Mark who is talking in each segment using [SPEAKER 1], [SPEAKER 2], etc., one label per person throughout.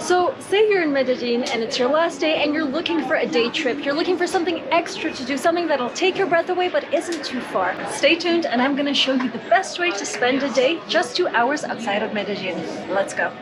[SPEAKER 1] So say you're in Medellin and it's your last day and you're looking for a day trip. You're looking for something extra to do, something that'll take your breath away but isn't too far. Stay tuned and I'm gonna show you the best way to spend a day just 2 hours outside of Medellin. Let's go.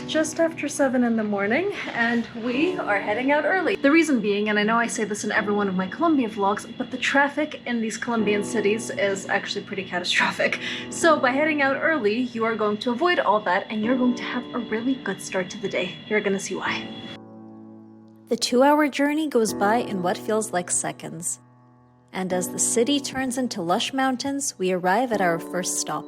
[SPEAKER 1] Just after 7 in the morning and we are heading out early. The reason being, and I know I say this in every one of my Colombia vlogs, but the traffic in these Colombian cities is actually pretty catastrophic. So by heading out early, you are going to avoid all that and you're going to have a really good start to the day. You're gonna see why. The 2-hour journey goes by in what feels like seconds. And as the city turns into lush mountains, we arrive at our first stop.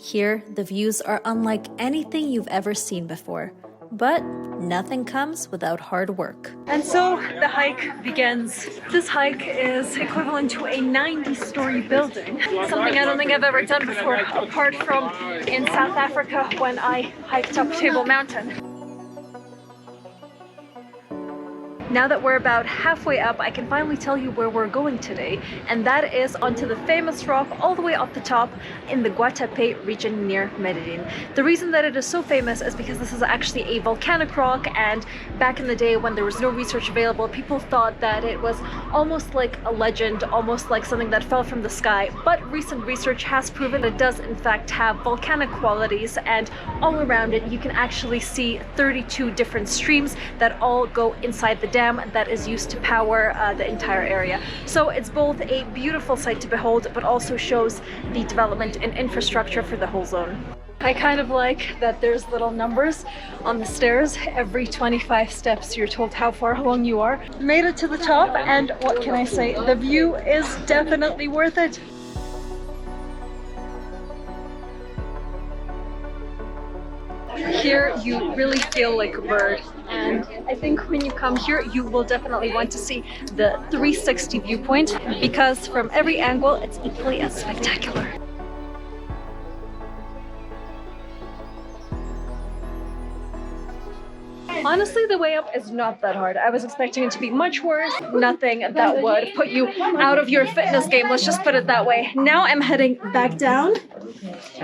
[SPEAKER 1] Here, the views are unlike anything you've ever seen before, but nothing comes without hard work. And so the hike begins. This hike is equivalent to a 90-story building, something I don't think I've ever done before, apart from in South Africa when I hiked up Table Mountain. Now that we're about halfway up, I can finally tell you where we're going today, and that is onto the famous rock all the way up the top in the Guatape region near Medellin. The reason that it is so famous is because this is actually a volcanic rock, and back in the day when there was no research available, people thought that it was almost like a legend, almost like something that fell from the sky. But recent research has proven it does in fact have volcanic qualities, and all around it you can actually see 32 different streams that all go inside the dam that is used to power the entire area. So it's both a beautiful sight to behold, but also shows the development in infrastructure for the whole zone. I kind of like that there's little numbers on the stairs. Every 25 steps you're told how far along you are. Made it to the top, and what can I say? The view is definitely worth it. Here you really feel like a bird, and I think when you come here you will definitely want to see the 360 viewpoint, because from every angle it's equally as spectacular. Honestly, the way up is not that hard. I was expecting it to be much worse. Nothing that would put you out of your fitness game, let's just put it that way. Now I'm heading back down,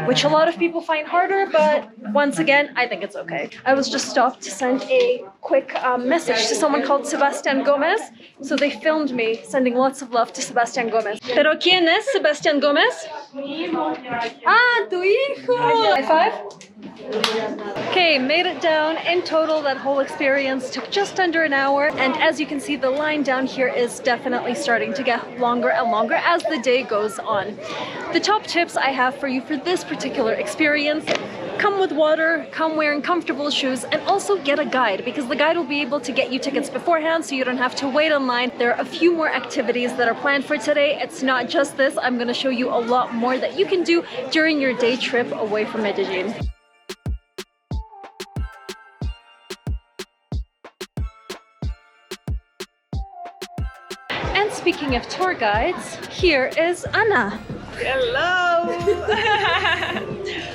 [SPEAKER 1] which a lot of people find harder, but once again, I think it's okay. I was just stopped to send a quick message to someone called Sebastian Gomez. So they filmed me sending lots of love to Sebastian Gomez. Pero ¿quién es Sebastian Gomez? Ah, tu hijo! High five? Okay, made it down. In total, that whole experience took just under an hour, and as you can see, the line down here is definitely starting to get longer and longer as the day goes on. The top tips I have for you for this particular experience: come with water, come wearing comfortable shoes, and also get a guide, because the guide will be able to get you tickets beforehand so you don't have to wait online. There are a few more activities that are planned for today. It's not just this. I'm going to show you a lot more that you can do during your day trip away from Medellin. And speaking of tour guides, here is Anna.
[SPEAKER 2] Hello!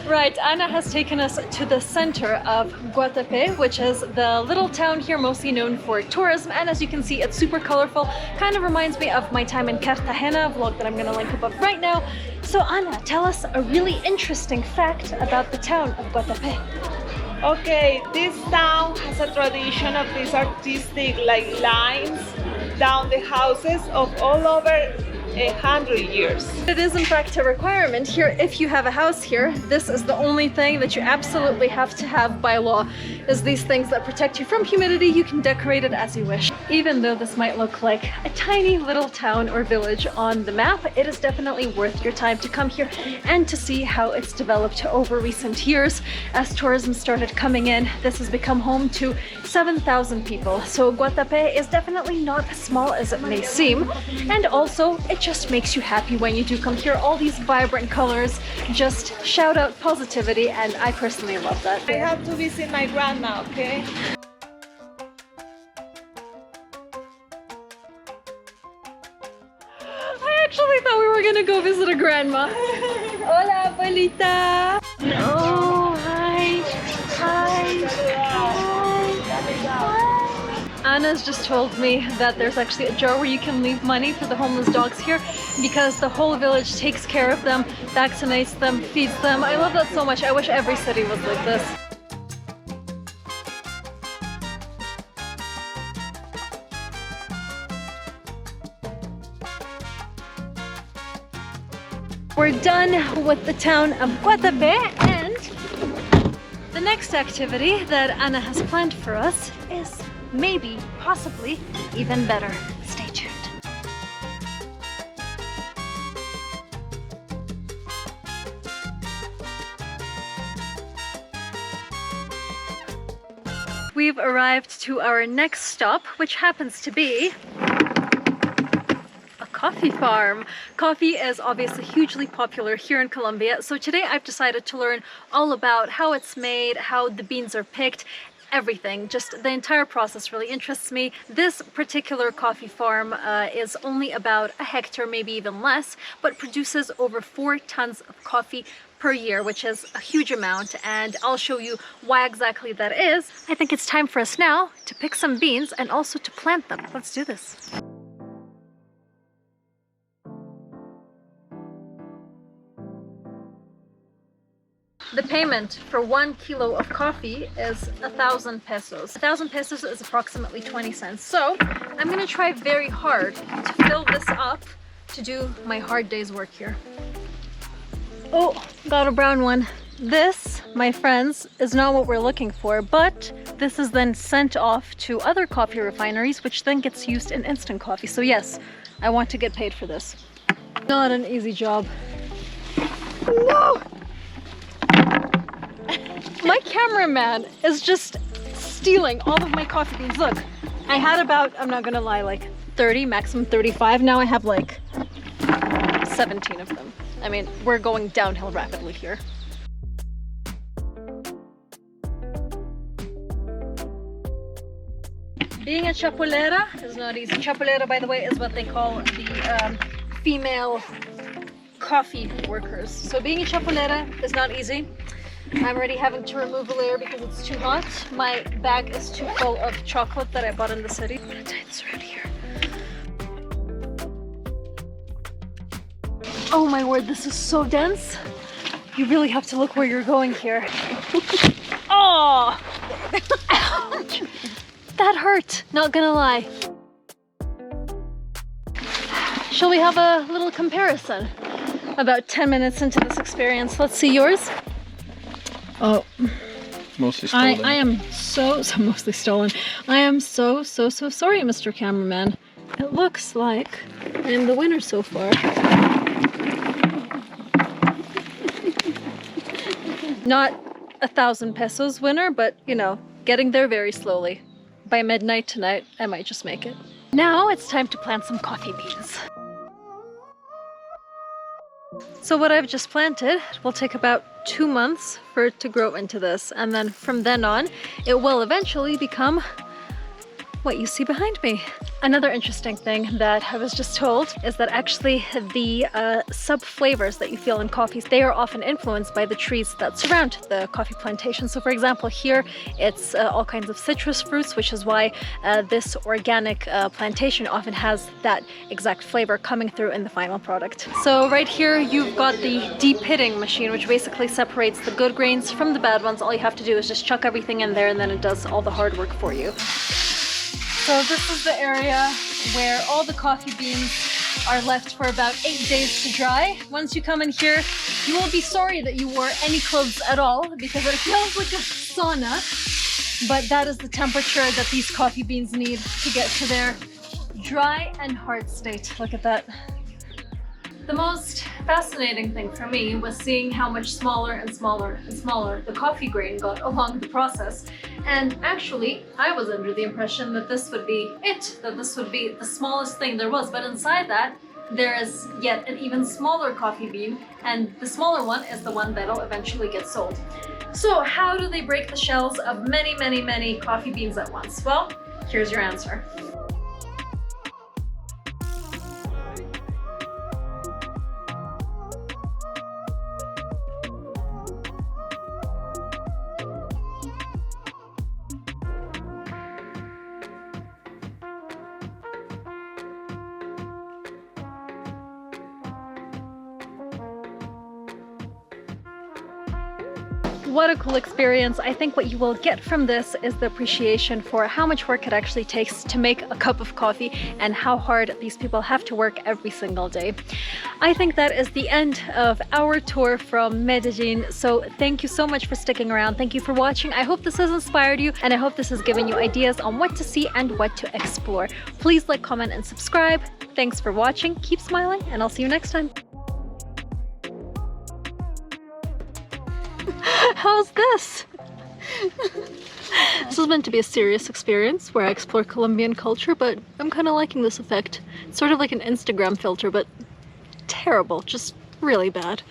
[SPEAKER 1] Right, Anna has taken us to the center of Guatape, which is the little town here mostly known for tourism, and as you can see, it's super colorful. Kind of reminds me of my time in Cartagena, a vlog that I'm going to link above right now. So Anna, tell us a really interesting fact about the town of Guatape.
[SPEAKER 2] Okay, this town has a tradition of these artistic lines down the houses of all over 100 years.
[SPEAKER 1] It is in fact a requirement here. If you have a house here, this is the only thing that you absolutely have to have by law, is these things that protect you from humidity. You can decorate it as you wish. Even though this might look like a tiny little town or village on the map, it is definitely worth your time to come here and to see how it's developed over recent years. As tourism started coming in, this has become home to 7,000 people. So Guatape is definitely not as small as it may seem, and also it just makes you happy when you do come here. All these vibrant colors just shout out positivity, and I personally love that.
[SPEAKER 2] I have to visit my grandma, okay?
[SPEAKER 1] I actually thought we were gonna go visit a grandma. Hola, abuelita! Oh, hi! Hi! Hi! Anna's just told me that there's actually a jar where you can leave money for the homeless dogs here because the whole village takes care of them, vaccinates them, feeds them. I love that so much. I wish every city was like this. We're done with the town of Guatape, and the next activity that Anna has planned for us is maybe, possibly, even better. Stay tuned. We've arrived to our next stop, which happens to be coffee farm. Coffee is obviously hugely popular here in Colombia, so today I've decided to learn all about how it's made, how the beans are picked, everything. Just the entire process really interests me. This particular coffee farm is only about a hectare, maybe even less, but produces over 4 tons of coffee per year, which is a huge amount, and I'll show you why exactly that is. I think it's time for us now to pick some beans and also to plant them. Let's do this. The payment for 1 kilo of coffee is 1,000 pesos. 1,000 pesos is approximately 20 cents. So I'm gonna try very hard to fill this up to do my hard day's work here. Oh, got a brown one. This, my friends, is not what we're looking for, but this is then sent off to other coffee refineries, which then gets used in instant coffee. So yes, I want to get paid for this. Not an easy job. No! My cameraman is just stealing all of my coffee beans. Look, I had about, I'm not gonna lie, like 30, maximum 35. Now I have like 17 of them. I mean, we're going downhill rapidly here. Being a chapolera is not easy. Chapolera, by the way, is what they call the female coffee workers. So being a chapolera is not easy. I'm already having to remove a layer because it's too hot. My bag is too full of chocolate that I bought in the city. I'm gonna tie this around here. Oh my word, this is so dense. You really have to look where you're going here. Oh! Ouch! That hurt, not gonna lie. Shall we have a little comparison? About 10 minutes into this experience. Let's see yours. Oh,
[SPEAKER 3] mostly stolen.
[SPEAKER 1] I am so mostly stolen. I am so sorry, Mr. Cameraman. It looks like I'm the winner so far. Not 1,000 pesos winner, but you know, getting there very slowly. By midnight tonight, I might just make it. Now it's time to plant some coffee beans. So what I've just planted will take about 2 months for it to grow into this, and then from then on it will eventually become what you see behind me. Another interesting thing that I was just told is that actually the sub-flavors that you feel in coffees, they are often influenced by the trees that surround the coffee plantation. So for example, here it's all kinds of citrus fruits, which is why this organic plantation often has that exact flavor coming through in the final product. So right here you've got the deep pitting machine, which basically separates the good grains from the bad ones. All you have to do is just chuck everything in there and then it does all the hard work for you. So this is the area where all the coffee beans are left for about 8 days to dry. Once you come in here, you will be sorry that you wore any clothes at all because it feels like a sauna. But that is the temperature that these coffee beans need to get to their dry and hard state. Look at that. The most fascinating thing for me was seeing how much smaller and smaller and smaller the coffee grain got along the process. And actually, I was under the impression that this would be it, that this would be the smallest thing there was. But inside that, there is yet an even smaller coffee bean, and the smaller one is the one that'll eventually get sold. So how do they break the shells of many coffee beans at once? Well, here's your answer. what a cool experience. I think what you will get from this is the appreciation for how much work it actually takes to make a cup of coffee and how hard these people have to work every single day. I think that is the end of our tour from Medellin. So thank you so much for sticking around. Thank you for watching. I hope this has inspired you, and I hope this has given you ideas on what to see and what to explore. Please like, comment, and subscribe. Thanks for watching. Keep smiling, and I'll see you next time. How's this? This is meant to be a serious experience where I explore Colombian culture, but I'm kind of liking this effect. It's sort of like an Instagram filter, but terrible, just really bad.